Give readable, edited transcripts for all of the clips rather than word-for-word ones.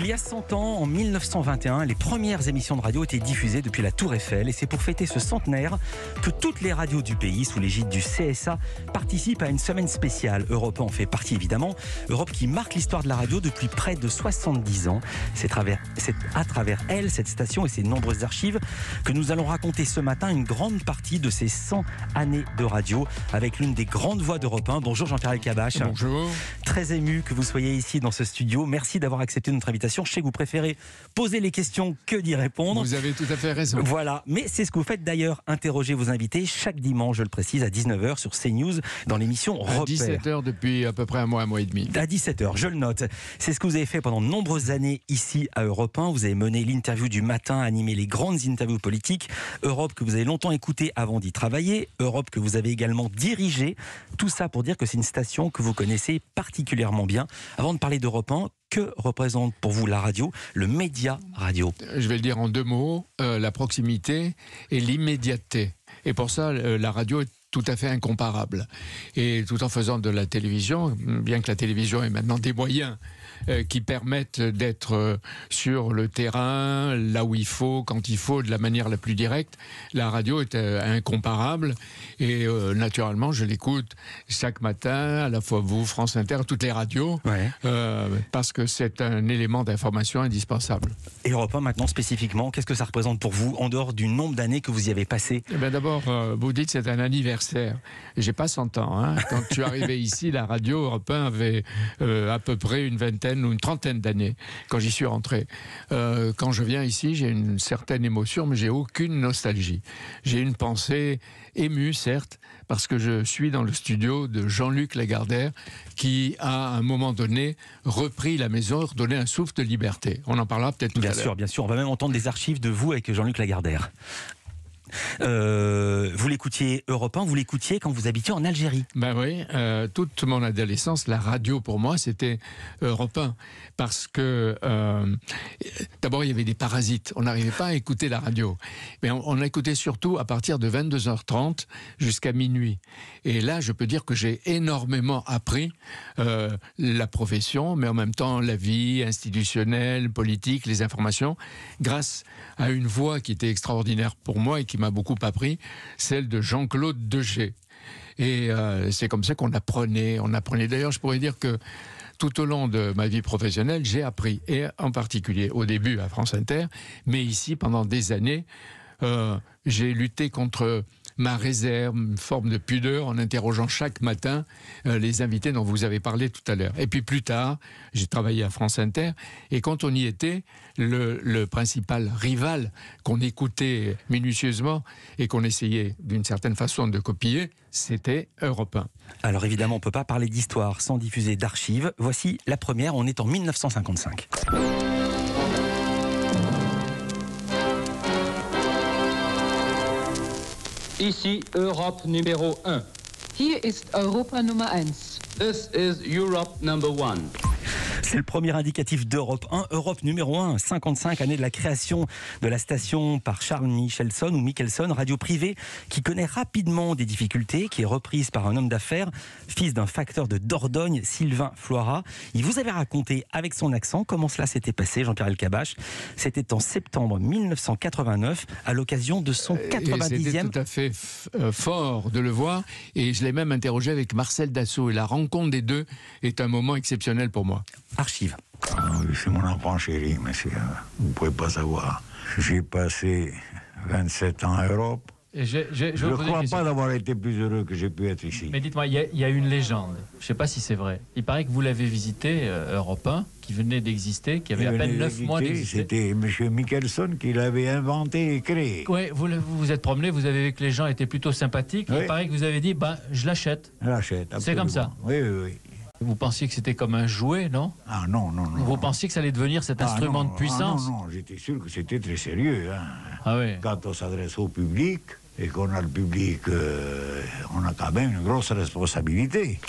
Il y a 100 ans, en 1921, les premières émissions de radio étaient diffusées depuis la Tour Eiffel et c'est pour fêter ce centenaire que toutes les radios du pays, sous l'égide du CSA, participent à une semaine spéciale. Europe 1 en fait partie évidemment. Europe qui marque l'histoire de la radio depuis près de 70 ans. C'est à travers elle, cette station et ses nombreuses archives, que nous allons raconter ce matin une grande partie de ces 100 années de radio avec l'une des grandes voix d'Europe 1. Bonjour Jean-Pierre Elkabbach. Bonjour. Très ému que vous soyez ici dans ce studio. Merci d'avoir accepté notre invitation. Je sais que vous préférez poser les questions que d'y répondre. Vous avez tout à fait raison. Voilà, mais c'est ce que vous faites d'ailleurs, interroger vos invités chaque dimanche, je le précise, à 19h sur CNews dans l'émission Repère. À 17h depuis à peu près un mois et demi. À 17h, je le note. C'est ce que vous avez fait pendant de nombreuses années ici à Europe 1. Vous avez mené l'interview du matin, animé les grandes interviews politiques. Europe que vous avez longtemps écouté avant d'y travailler. Europe que vous avez également dirigée. Tout ça pour dire que c'est une station que vous connaissez particulièrement bien. Avant de parler d'Europe 1, que représente pour vous la radio, le média radio? Je vais le dire en deux mots, la proximité et l'immédiateté. Et pour ça, la radio est tout à fait incomparable. Et tout en faisant de la télévision, bien que la télévision ait maintenant des moyens qui permettent d'être sur le terrain, là où il faut, quand il faut, de la manière la plus directe, la radio est incomparable. Et naturellement, je l'écoute chaque matin, à la fois vous, France Inter, toutes les radios, parce que c'est un élément d'information indispensable. Et Europe 1 maintenant spécifiquement, qu'est-ce que ça représente pour vous, en dehors du nombre d'années que vous y avez passé? Eh bien, d'abord, vous dites c'est un anniversaire. J'ai pas 100 ans. Hein. Quand je suis arrivé ici, la radio Europe 1 avait à peu près une vingtaine ou une trentaine d'années quand j'y suis rentré. Quand je viens ici, j'ai une certaine émotion, mais j'ai aucune nostalgie. J'ai une pensée émue, certes, parce que je suis dans le studio de Jean-Luc Lagardère, qui a, à un moment donné, repris la maison, redonné un souffle de liberté. On en parlera peut-être tout à l'heure. Bien sûr. On va même entendre des archives de vous avec Jean-Luc Lagardère. Vous l'écoutiez Europe 1, vous l'écoutiez quand vous habitiez en Algérie? Ben oui, toute mon adolescence, la radio pour moi c'était Europe 1, parce que d'abord il y avait des parasites, on n'arrivait pas à écouter la radio, mais on écoutait surtout à partir de 22h30 jusqu'à minuit. Et là je peux dire que j'ai énormément appris la profession, mais en même temps la vie institutionnelle, politique, les informations, grâce à une voix qui était extraordinaire pour moi et qui m'a beaucoup appris, celle de Jean-Claude Degé. Et c'est comme ça qu'on apprenait. D'ailleurs, je pourrais dire que tout au long de ma vie professionnelle, j'ai appris, et en particulier au début à France Inter, mais ici pendant des années, j'ai lutté contre ma réserve, une forme de pudeur, en interrogeant chaque matin les invités dont vous avez parlé tout à l'heure. Et puis plus tard, j'ai travaillé à France Inter, et quand on y était, le principal rival qu'on écoutait minutieusement et qu'on essayait d'une certaine façon de copier, c'était Europe 1. Alors évidemment, on ne peut pas parler d'histoire sans diffuser d'archives. Voici la première, on est en 1955. Ici Europe numéro 1. Hier ist Europa Nummer 1. This is Europe number 1. C'est le premier indicatif d'Europe 1, Europe numéro 1, 55 années de la création de la station par Charles Michelson, radio privée qui connaît rapidement des difficultés, qui est reprise par un homme d'affaires, fils d'un facteur de Dordogne, Sylvain Floirat. Il vous avait raconté avec son accent comment cela s'était passé, Jean-Pierre Elkabbach. C'était en septembre 1989, à l'occasion de son 90e... C'était tout à fait fort de le voir, et je l'ai même interrogé avec Marcel Dassault, et la rencontre des deux est un moment exceptionnel pour moi. Archive. C'est mon enfant chéri, monsieur. Vous ne pouvez pas savoir. J'ai passé 27 ans en Europe. Je ne crois pas d'avoir été plus heureux que j'ai pu être ici. Mais dites-moi, il y a une légende, je ne sais pas si c'est vrai. Il paraît que vous l'avez visité, Europe 1, qui venait d'exister, qui avait à peine 9 mois d'exister. C'était M. Michelson qui l'avait inventé et créé. Oui, vous vous êtes promené, vous avez vu que les gens étaient plutôt sympathiques. Oui. Il paraît que vous avez dit, je l'achète. Je l'achète, absolument. C'est comme ça. Oui. Vous pensiez que c'était comme un jouet, non? Ah non. Vous pensiez que ça allait devenir cet instrument de puissance? Non, j'étais sûr que c'était très sérieux. Hein. Ah oui. Quand on s'adresse au public et qu'on a le public, on a quand même une grosse responsabilité.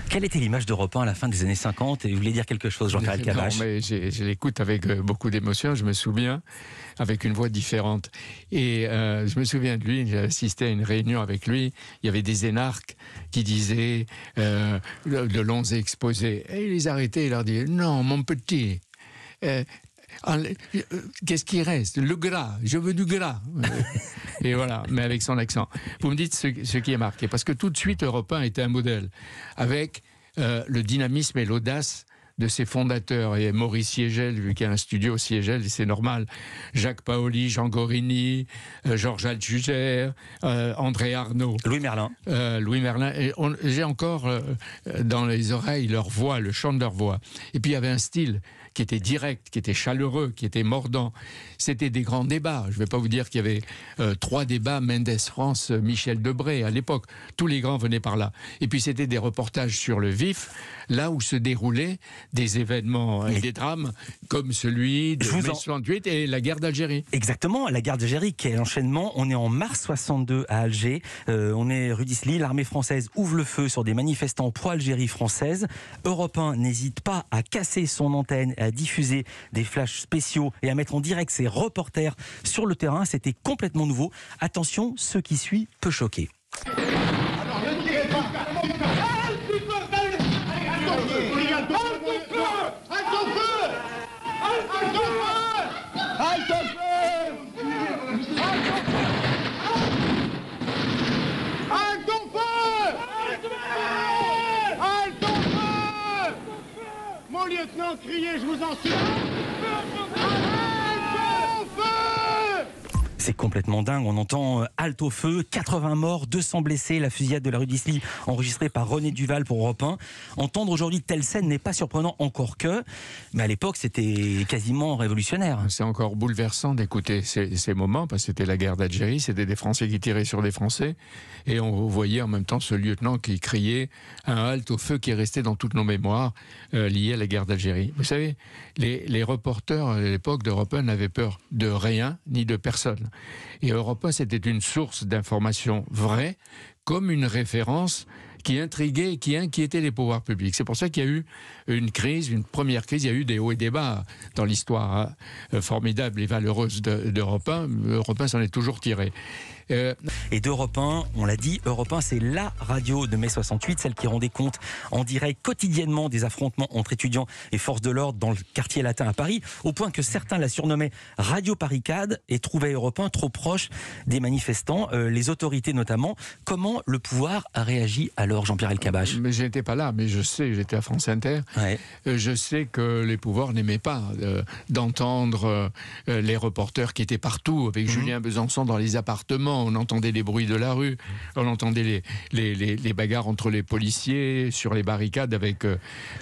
Quelle était l'image d'Europe 1 à la fin des années 50? Et vous voulez dire quelque chose, Jean-Pierre Elkabbach? Non, mais je l'écoute avec beaucoup d'émotion, je me souviens, avec une voix différente. Et je me souviens de lui, j'ai assisté à une réunion avec lui, il y avait des énarques qui disaient de longs exposés. Et il les arrêtait, il leur disait « Non, mon petit ». Qu'est-ce qui reste? Le gras, je veux du gras. Et voilà, mais avec son accent. Vous me dites ce qui est marqué, parce que tout de suite, Europe 1 était un modèle, avec le dynamisme et l'audace de ses fondateurs. Et Maurice Siegel, vu qu'il y a un studio Siegel, c'est normal, Jacques Paoli, Jean Gorini, Georges Althusser, André Arnaud. Louis Merlin. J'ai encore dans les oreilles leur voix, le chant de leur voix. Et puis il y avait un style qui était direct, qui était chaleureux, qui était mordant. C'était des grands débats. Je ne vais pas vous dire qu'il y avait 3 débats, Mendes France, Michel Debré, à l'époque. Tous les grands venaient par là. Et puis c'était des reportages sur le vif, là où se déroulaient des événements et des drames, comme celui de mai 68 et la guerre d'Algérie. Exactement, la guerre d'Algérie, quel enchaînement. On est en mars 62 à Alger. On est rue d'Isly, l'armée française ouvre le feu sur des manifestants pro-Algérie française. Europe 1 n'hésite pas à casser son antenne, à diffuser des flashs spéciaux et à mettre en direct ses reporters sur le terrain. C'était complètement nouveau. Attention, ce qui suit peut choquer. Alors ne tirez pas. Mon lieutenant, criez, je vous en supplie. C'est complètement dingue, on entend halte au feu, 80 morts, 200 blessés, la fusillade de la rue d'Isly enregistrée par René Duval pour Europe 1. Entendre aujourd'hui de telles scènes n'est pas surprenant encore que, mais à l'époque c'était quasiment révolutionnaire. C'est encore bouleversant d'écouter ces moments, parce que c'était la guerre d'Algérie, c'était des Français qui tiraient sur des Français, et on voyait en même temps ce lieutenant qui criait un halte au feu qui est resté dans toutes nos mémoires lié à la guerre d'Algérie. Vous savez, les reporters à l'époque d'Europe 1 n'avaient peur de rien ni de personne. Et Europe 1, c'était une source d'information vraie, comme une référence qui intriguait et qui inquiétait les pouvoirs publics. C'est pour ça qu'il y a eu une crise, une première crise. Il y a eu des hauts et des bas dans l'histoire formidable et valeureuse d'Europe 1. Europe 1 s'en est toujours tiré. Et d'Europe 1, on l'a dit, Europe 1, c'est la radio de mai 68, celle qui rendait compte en direct quotidiennement des affrontements entre étudiants et forces de l'ordre dans le quartier latin à Paris, au point que certains la surnommaient Radio Barricade et trouvaient Europe 1 trop proche des manifestants, les autorités notamment. Comment le pouvoir a réagi alors, Jean-Pierre Elkabbach? Mais je n'étais pas là, mais je sais, j'étais à France Inter. Ouais. Je sais que les pouvoirs n'aimaient pas d'entendre les reporters qui étaient partout, avec Julien Besançon dans les appartements. On entendait les bruits de la rue, on entendait les bagarres entre les policiers sur les barricades avec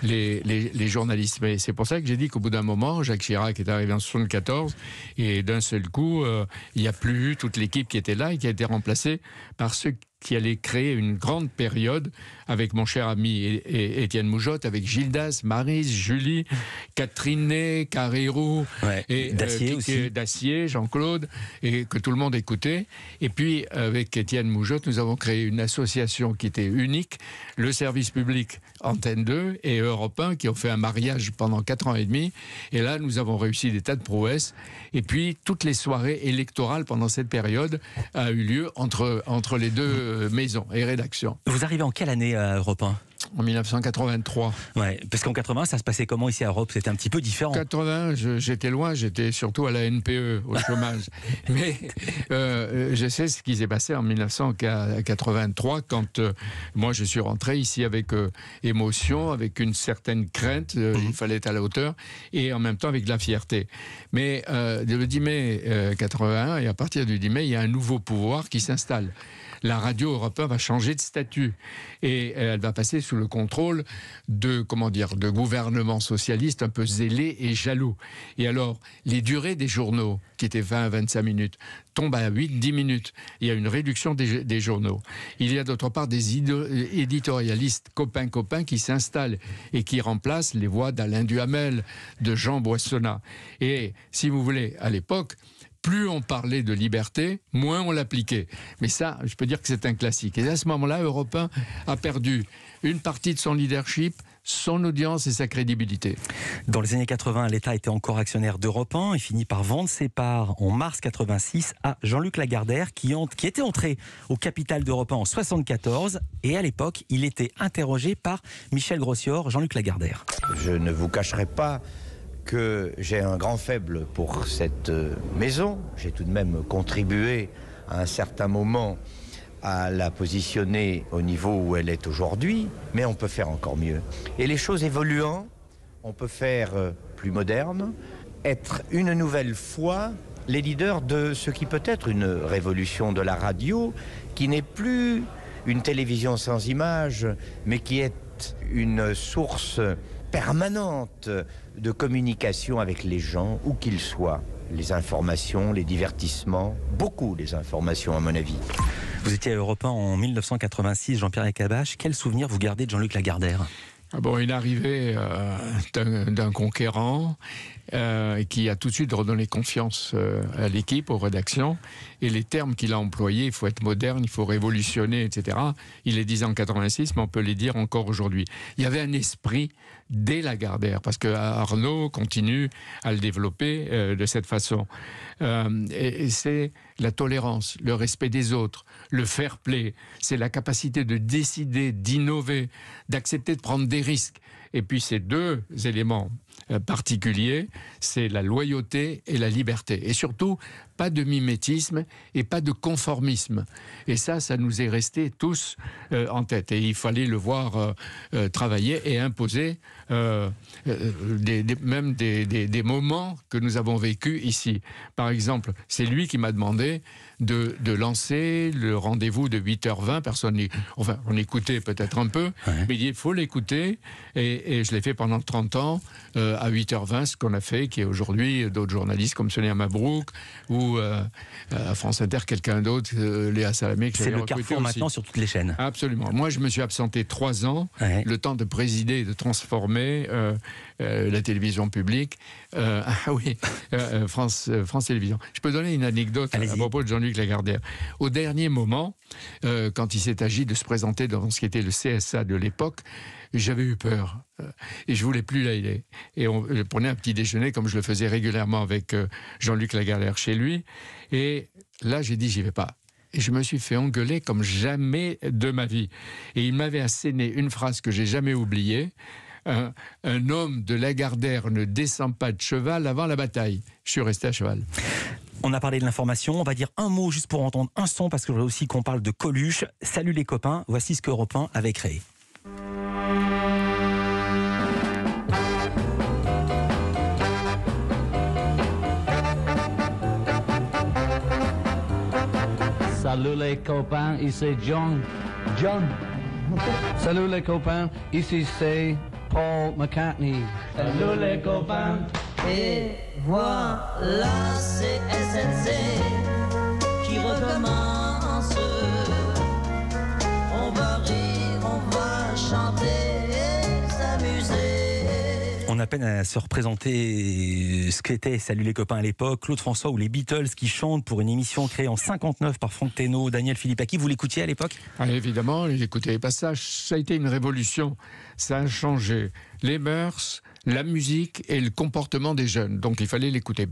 les journalistes. Mais c'est pour ça que j'ai dit qu'au bout d'un moment, Jacques Chirac est arrivé en 74 et d'un seul coup, il n'y a plus eu toute l'équipe qui était là et qui a été remplacée par ceux qui allait créer une grande période avec mon cher ami Étienne Moujotte, avec Gildas, Maryse, Julie, Catherine Ney, Carrérou, et Dacier, Jean-Claude, et que tout le monde écoutait. Et puis, avec Étienne Moujotte, nous avons créé une association qui était unique, le service public Antenne 2 et Europe 1, qui ont fait un mariage pendant 4 ans et demi. Et là, nous avons réussi des tas de prouesses. Et puis, toutes les soirées électorales pendant cette période a eu lieu entre les deux maison et rédaction. Vous arrivez en quelle année à Europe 1 ? En 1983. Ouais, parce qu'en 80, ça se passait comment ici à Europe? C'était un petit peu différent. 80, j'étais loin, j'étais surtout à la NPE, au chômage. Mais je sais ce qui s'est passé en 1983, quand moi je suis rentré ici avec émotion, avec une certaine crainte, il fallait être à la hauteur, et en même temps avec de la fierté. Mais le 10 mai 81, et à partir du 10 mai, il y a un nouveau pouvoir qui s'installe. La radio Europe 1 va changer de statut et elle va passer sous le contrôle de gouvernements socialistes un peu zélés et jaloux. Et alors, les durées des journaux, qui étaient 20 à 25 minutes, tombent à 8-10 minutes. Il y a une réduction des journaux. Il y a d'autre part des éditorialistes copains qui s'installent et qui remplacent les voix d'Alain Duhamel, de Jean Boissonnat. Et si vous voulez, à l'époque, plus on parlait de liberté, moins on l'appliquait. Mais ça, je peux dire que c'est un classique. Et à ce moment-là, Europe 1 a perdu une partie de son leadership, son audience et sa crédibilité. Dans les années 80, l'État était encore actionnaire d'Europe 1 et finit par vendre ses parts en mars 86 à Jean-Luc Lagardère, qui était entré au capital d'Europe 1 en 74. Et à l'époque, il était interrogé par Michel Grossior, Jean-Luc Lagardère. Je ne vous cacherai pas que j'ai un grand faible pour cette maison. J'ai tout de même contribué à un certain moment à la positionner au niveau où elle est aujourd'hui, mais on peut faire encore mieux. Et les choses évoluant, on peut faire plus moderne, être une nouvelle fois les leaders de ce qui peut être une révolution de la radio, qui n'est plus une télévision sans images, mais qui est une source permanente de communication avec les gens, où qu'ils soient. Les informations, les divertissements, beaucoup les informations à mon avis. Vous étiez à Europe 1 en 1986, Jean-Pierre Elkabbach. Quel souvenir vous gardez de Jean-Luc Lagardère ? Il arrivait d'un conquérant qui a tout de suite redonné confiance à l'équipe, aux rédactions. Et les termes qu'il a employés, il faut être moderne, il faut révolutionner, etc. Il les disait en 86, mais on peut les dire encore aujourd'hui. Il y avait un esprit dès Lagardère, parce que Arnaud continue à le développer de cette façon. Et c'est la tolérance, le respect des autres, le fair play, c'est la capacité de décider, d'innover, d'accepter de prendre des risques. Et puis ces deux éléments particuliers, c'est la loyauté et la liberté. Et surtout, pas de mimétisme et pas de conformisme. Et ça nous est resté tous en tête. Et il fallait le voir travailler et imposer même des moments que nous avons vécus ici. Par exemple, c'est lui qui m'a demandé de lancer le rendez-vous de 8h20. On écoutait peut-être un peu, mais il dit, il faut l'écouter. Et je l'ai fait pendant 30 ans, à 8h20, ce qu'on a fait, qui est aujourd'hui d'autres journalistes comme Sonia Mabrouk, ou à France Inter, quelqu'un d'autre, Léa Salamé. C'est le carrefour maintenant sur toutes les chaînes. Absolument. Moi, je me suis absenté 3 ans, le temps de présider et de transformer la télévision publique. France Télévisions. Je peux donner une anecdote à propos de Jean-Luc Lagardère. Au dernier moment, quand il s'est agi de se présenter devant ce qui était le CSA de l'époque, j'avais eu peur et je voulais plus l'aider. Et je prenais un petit déjeuner comme je le faisais régulièrement avec Jean-Luc Lagardère chez lui. Et là, j'ai dit, j'y vais pas. Et je me suis fait engueuler comme jamais de ma vie. Et il m'avait asséné une phrase que j'ai jamais oubliée. Un homme de Lagardère ne descend pas de cheval avant la bataille. Je suis resté à cheval. On a parlé de l'information, on va dire un mot juste pour entendre un son, parce que je voudrais aussi qu'on parle de Coluche. Salut les copains, voici ce qu'Europe 1 avait créé. Salut les copains, ici John. Salut les copains, ici c'est Paul McCartney. Salut les copains. Et voilà, c'est SNC qui recommence. On va rire, on va chanter, s'amuser. On a peine à se représenter ce qu'était Salut les copains à l'époque, Claude François ou les Beatles qui chantent pour une émission créée en 59 par Franck Thénault, Daniel Philippaki. Vous l'écoutiez à l'époque ? Évidemment, j'écoutais les passages. Ça a été une révolution. Ça a changé les mœurs, la musique et le comportement des jeunes. Donc il fallait l'écouter.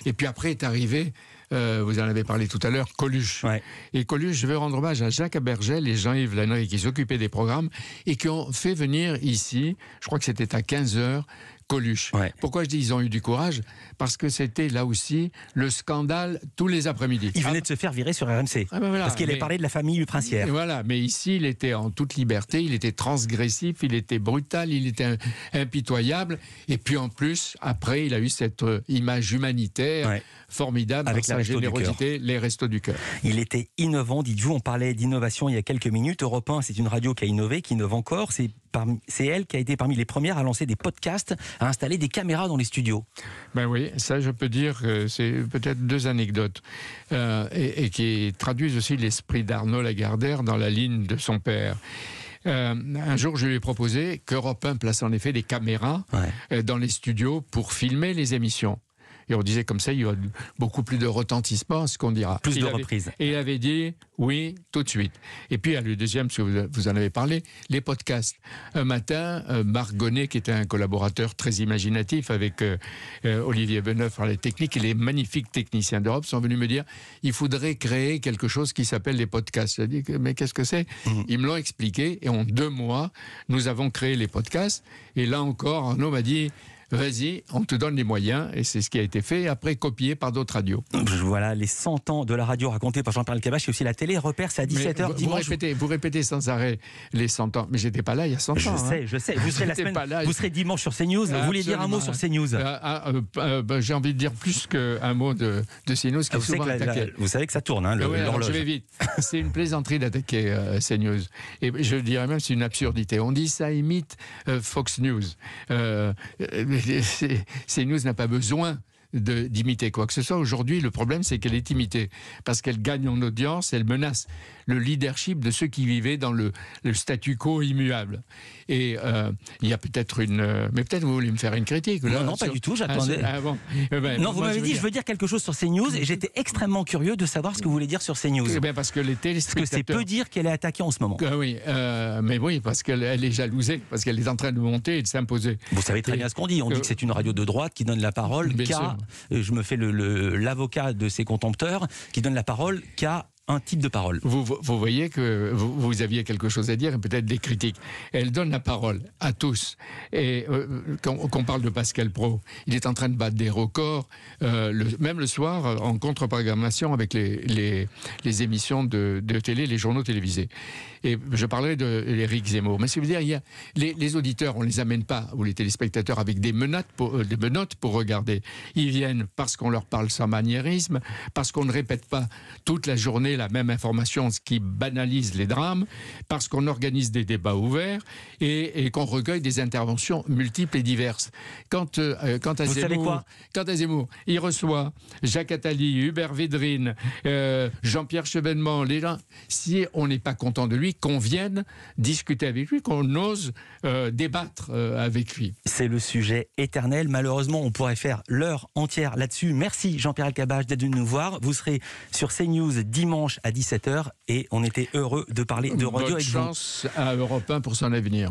Et puis après est arrivé, vous en avez parlé tout à l'heure, Coluche. Et Coluche, je veux rendre hommage à Jacques Abergel et Jean-Yves Lannery qui s'occupaient des programmes et qui ont fait venir ici, je crois que c'était à 15h, Coluche. Pourquoi je dis ils ont eu du courage ? Parce que c'était là aussi le scandale tous les après-midi. Il venait de se faire virer sur RMC. Parce qu'il avait parlé de la famille princière. Voilà, mais ici il était en toute liberté, il était transgressif, il était brutal, il était impitoyable. Et puis en plus, après, il a eu cette image humanitaire formidable avec sa générosité, les Restos du Cœur. Il était innovant, dites-vous. On parlait d'innovation il y a quelques minutes. Europe 1, c'est une radio qui a innové, qui innove encore. C'est elle qui a été parmi les premières à lancer des podcasts, à installer des caméras dans les studios. Ben oui, ça je peux dire que c'est peut-être 2 anecdotes et qui traduisent aussi l'esprit d'Arnaud Lagardère dans la ligne de son père. Un jour, je lui ai proposé qu'Europe 1 place en effet des caméras dans les studios pour filmer les émissions. Et on disait comme ça, il y a beaucoup plus de retentissement, ce qu'on dira. Plus de reprises. Et il avait dit oui, tout de suite. Et puis, il y a le deuxième, parce que vous en avez parlé, les podcasts. Un matin, Marc Gonnet, qui était un collaborateur très imaginatif avec Olivier Beneuf par les techniques, et les magnifiques techniciens d'Europe sont venus me dire il faudrait créer quelque chose qui s'appelle les podcasts. J'ai dit mais qu'est-ce que c'est ? Ils me l'ont expliqué, et en 2 mois, nous avons créé les podcasts. Et là encore, Arnaud m'a dit vas-y, on te donne les moyens, et c'est ce qui a été fait, après copié par d'autres radios. Voilà, les 100 ans de la radio racontés par Jean-Pierre Elkabbach, et aussi la télé. Repère, c'est à 17h dimanche. Vous répétez sans arrêt les 100 ans, mais j'étais pas là il y a 100 ans. Je sais. Vous serez la semaine, vous serez dimanche sur CNews. Vous voulez dire un mot sur CNews? J'ai envie de dire plus qu'un mot de CNews qui est souvent attaqué. Vous savez que ça tourne, l'horloge. Je vais vite. C'est une plaisanterie d'attaquer CNews. Et je dirais même c'est une absurdité. On dit ça imite Fox News. CNews n'a pas besoin d'imiter quoi que ce soit. Aujourd'hui, le problème, c'est qu'elle est imitée. Parce qu'elle gagne en audience, elle menace le leadership de ceux qui vivaient dans le statu quo immuable. Et il y a peut-être mais peut-être vous voulez me faire une critique. Là, non, pas du tout, j'attendais. Non, vous m'avez dit, je veux dire quelque chose sur CNews, et j'étais extrêmement curieux de savoir ce que vous voulez dire sur CNews. Parce que les téléspectateurs... Parce que c'est peu dire qu'elle est attaquée en ce moment. Mais oui, parce qu'elle est jalousée, parce qu'elle est en train de monter et de s'imposer. Vous savez très bien ce qu'on dit. On dit que c'est une radio de droite qui donne la parole je me fais l'avocat de ses contempteurs, qui donne la parole qu'à un type de parole. Vous voyez que vous aviez quelque chose à dire et peut-être des critiques. Elle donne la parole à tous. Et quand on parle de Pascal Praud, il est en train de battre des records, même le soir, en contre-programmation avec les émissions de télé, les journaux télévisés. Et je parlais d'Éric Zemmour. Mais ce qui veut dire, il y a les auditeurs, on ne les amène pas, ou les téléspectateurs, avec des menottes pour regarder. Ils viennent parce qu'on leur parle sans maniérisme, parce qu'on ne répète pas toute la journée la même information, ce qui banalise les drames, parce qu'on organise des débats ouverts et qu'on recueille des interventions multiples et diverses. Quant à Zemmour, il reçoit Jacques Attali, Hubert Védrine, Jean-Pierre Chevènement, les gens. Si on n'est pas content de lui, qu'on vienne discuter avec lui, qu'on ose débattre avec lui. C'est le sujet éternel. Malheureusement, on pourrait faire l'heure entière là-dessus. Merci Jean-Pierre Elkabbach d'être venu nous voir. Vous serez sur CNews dimanche à 17h et on était heureux de parler de radio avec vous. Bonne chance à Europe 1 pour son avenir.